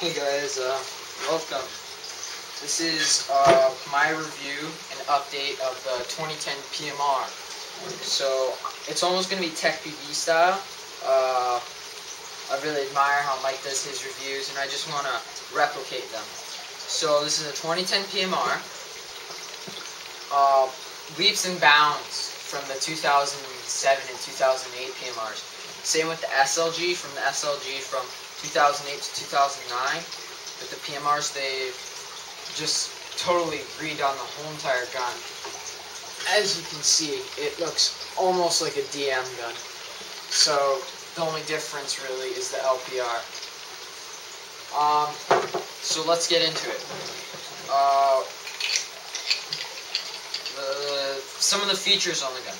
Hey guys, welcome. This is my review and update of the 2010 PMR. So it's almost going to be Tech PV style. I really admire how Mike does his reviews, and I just want to replicate them. So this is a 2010 PMR. Leaps and bounds from the 2007 and 2008 PMRs. Same with the SLG, from 2008 to 2009. With the PMRs, they've just totally redone the whole entire gun. As you can see, it looks almost like a DM gun. So the only difference really is the LPR. So let's get into it. Some of the features on the gun.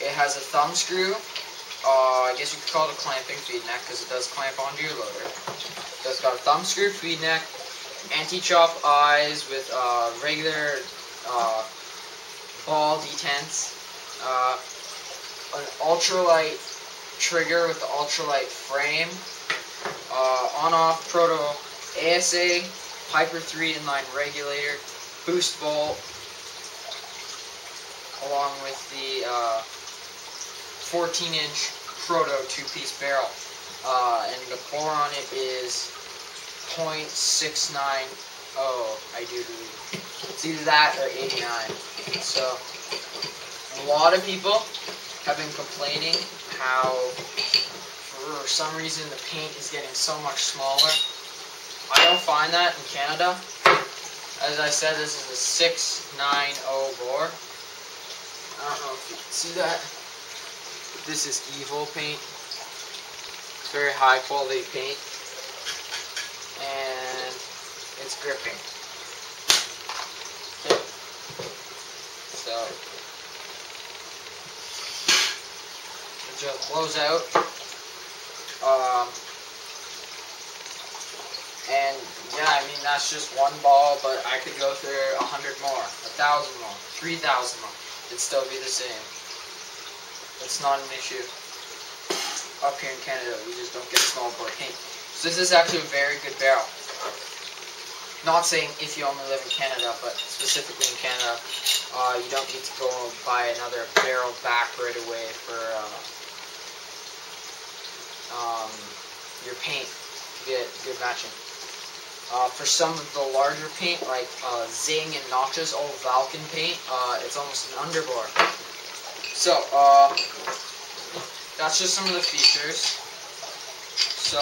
It has a thumb screw. I guess you could call it a clamping feed neck because it does clamp onto your loader. It's got a thumb screw feed neck, anti-chop eyes with regular ball detents, an ultralight trigger with the ultralight frame, on-off proto ASA, Piper 3 inline regulator, boost bolt, along with the 14-inch proto 2-piece barrel. And the bore on it is .690, I do believe. It's either that or 89. So, a lot of people have been complaining how, for some reason, the paint is getting so much smaller. I don't find that in Canada. As I said, this is a 690 bore. I don't know if you can see that. This is evil paint. It's very high quality paint, and it's gripping. Okay. So it just blows out. And yeah, I mean that's just one ball, but I could go through 100 more, 1,000 more, 3,000 more. It'd still be the same. It's not an issue. Up here in Canada, we just don't get small bore paint. So this is actually a very good barrel. Not saying if you only live in Canada, but specifically in Canada, you don't need to go and buy another barrel back right away for your paint to get good matching. For some of the larger paint, like Zing and Noxious old Vulcan paint, it's almost an underbore. So, that's just some of the features. So,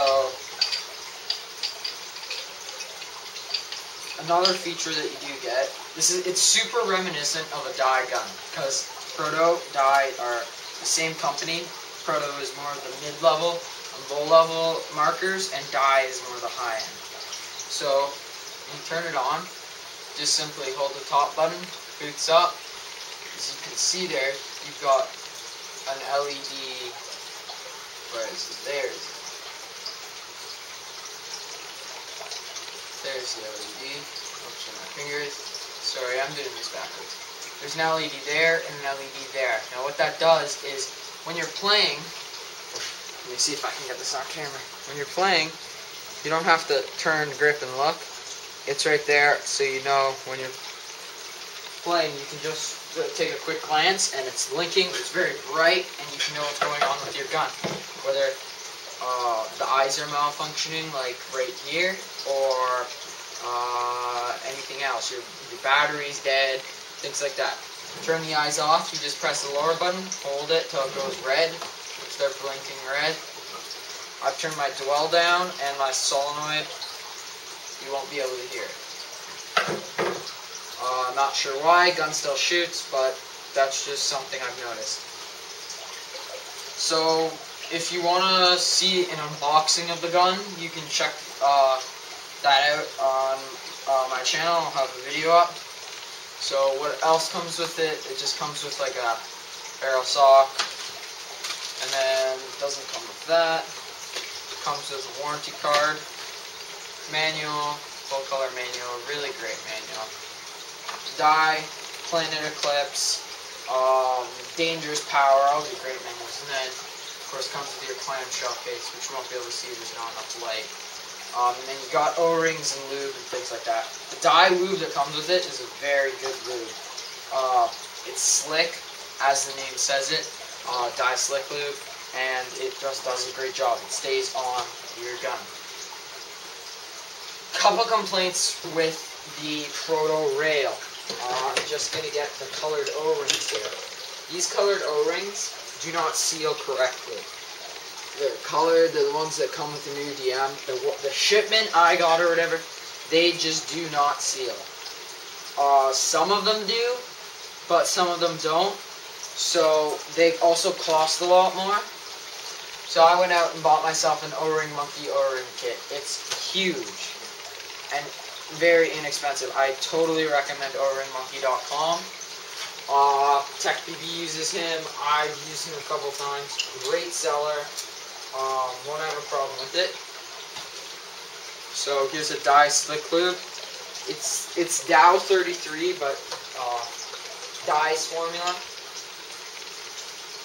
another feature that you do get, it's super reminiscent of a dye gun, because Proto, Dye are the same company. Proto is more of the mid-level and low-level markers, and Dye is more of the high-end. So, when you turn it on, just simply hold the top button, boots up. As you can see there, you've got an LED, where is it? There's the LED. Oops, on my fingers. Sorry, I'm doing this backwards. There's an LED there and an LED there. Now what that does is, when you're playing, let me see if I can get this on camera. When you're playing, you don't have to turn, grip, and look. It's right there, so you know when you're playing, you can just take a quick glance, and it's blinking. It's very bright, and you can know what's going on with your gun. Whether the eyes are malfunctioning, like right here, or anything else. Your battery's dead, things like that. Turn the eyes off. You just press the lower button, hold it till it goes red. Start blinking red. I've turned my dwell down and my solenoid. You won't be able to hear it. I'm not sure why, gun still shoots, but that's just something I've noticed. So, if you want to see an unboxing of the gun, you can check that out on my channel. I'll have a video up. So, what else comes with it? It just comes with like a barrel sock, and then it doesn't come with that. It comes with a warranty card, manual, full color manual, really great manual. Dye, planet eclipse, dangerous power, all the great manuals, and then of course comes with your clamshell case, which you won't be able to see, there's not enough light. And then you got O-rings and lube and things like that. The dye lube that comes with it is a very good lube. It's slick, as the name says it, dye slick lube, and it just does a great job. It stays on your gun. Couple complaints with the Proto Rail. I'm just going to get the colored O-rings here. These colored O-rings do not seal correctly. They're colored, they're the ones that come with the new DM. The shipment I got or whatever, they just do not seal. Some of them do, but some of them don't. So they also cost a lot more. So I went out and bought myself an O-ring monkey O-ring kit. It's huge and very inexpensive. I totally recommend oringmonkey.com. TechBB uses him. I've used him a couple times. Great seller. Won't have a problem with it. So here's a dye slick lube. It's Dow 33, but dye's formula.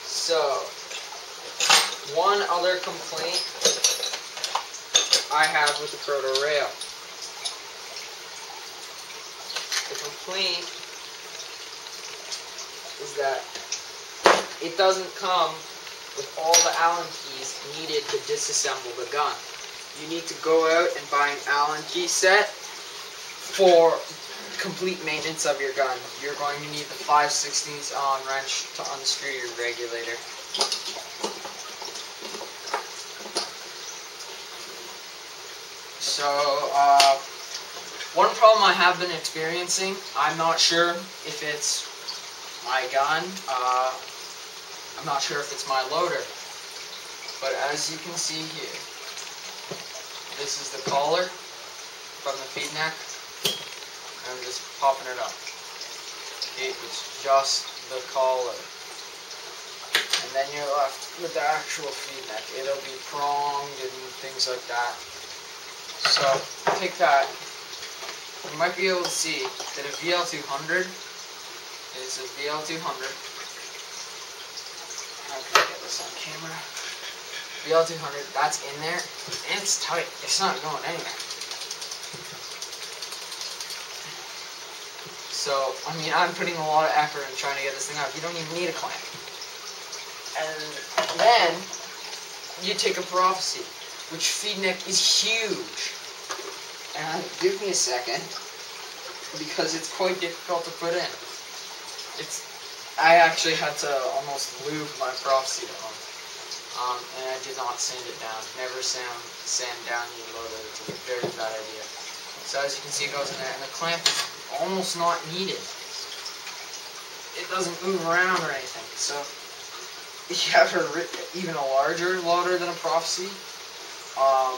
So one other complaint I have with the Proto Rail. The complaint is that it doesn't come with all the Allen keys needed to disassemble the gun. You need to go out and buy an Allen key set for complete maintenance of your gun. You're going to need the 5/16 Allen wrench to unscrew your regulator. So, one problem I have been experiencing, I'm not sure if it's my gun, I'm not sure if it's my loader, but as you can see here, this is the collar from the feed neck. I'm just popping it up. Okay, it's just the collar. And then you're left with the actual feed neck. It'll be pronged and things like that. So, take that. You might be able to see that a VL200 is a VL200. How can I get this on camera? VL200, that's in there, and it's tight. It's not going anywhere. So, I mean, I'm putting a lot of effort in trying to get this thing out. You don't even need a clamp. And then, you take a Prophecy, which feed neck is huge. And give me a second, because it's quite difficult to put in. I actually had to almost lube my Prophecy down. And I did not sand it down. Never sand down your loader. It's a very bad idea. So as you can see, it goes in there, and the clamp is almost not needed. It doesn't move around or anything. So if you have even a larger loader than a Prophecy, I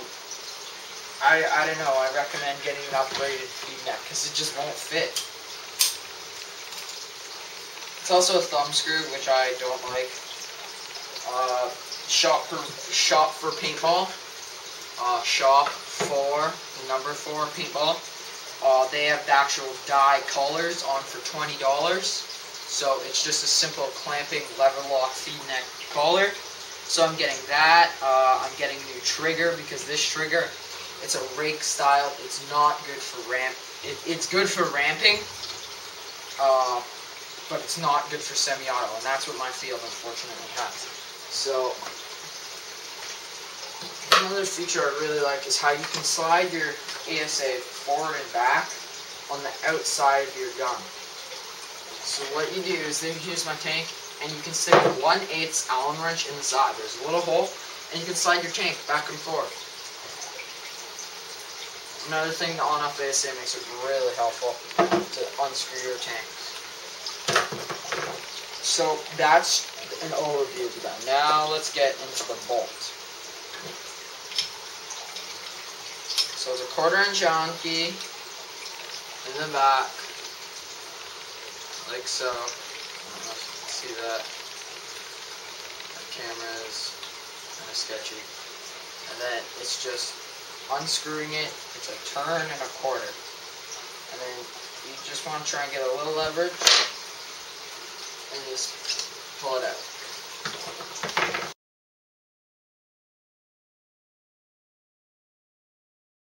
don't know. I recommend getting an upgraded feed neck because it just won't fit. It's also a thumb screw, which I don't like. Shop for paintball. Shop for the number 4 paintball. They have the actual dye collars on for $20. So it's just a simple clamping lever lock feed neck collar. So I'm getting that. I'm getting a new trigger because this trigger, it's a rake style. It's not good for it's good for ramping. But it's not good for semi-auto, and that's what my field unfortunately has. So, another feature I really like is how you can slide your ASA forward and back on the outside of your gun. So what you do is, here's my tank, and you can stick a 1/8 Allen wrench in the side. There's a little hole, and you can slide your tank back and forth. Another thing, the on-off ASA makes it really helpful to unscrew your tank. So that's an overview of the gun. Now let's get into the bolt. So it's a 1/4" Allen key in the back, like so. I don't know if you can see that. The camera is kind of sketchy. And then it's just unscrewing it. It's a turn and a 1/4. And then you just want to try and get a little leverage and just pull it out.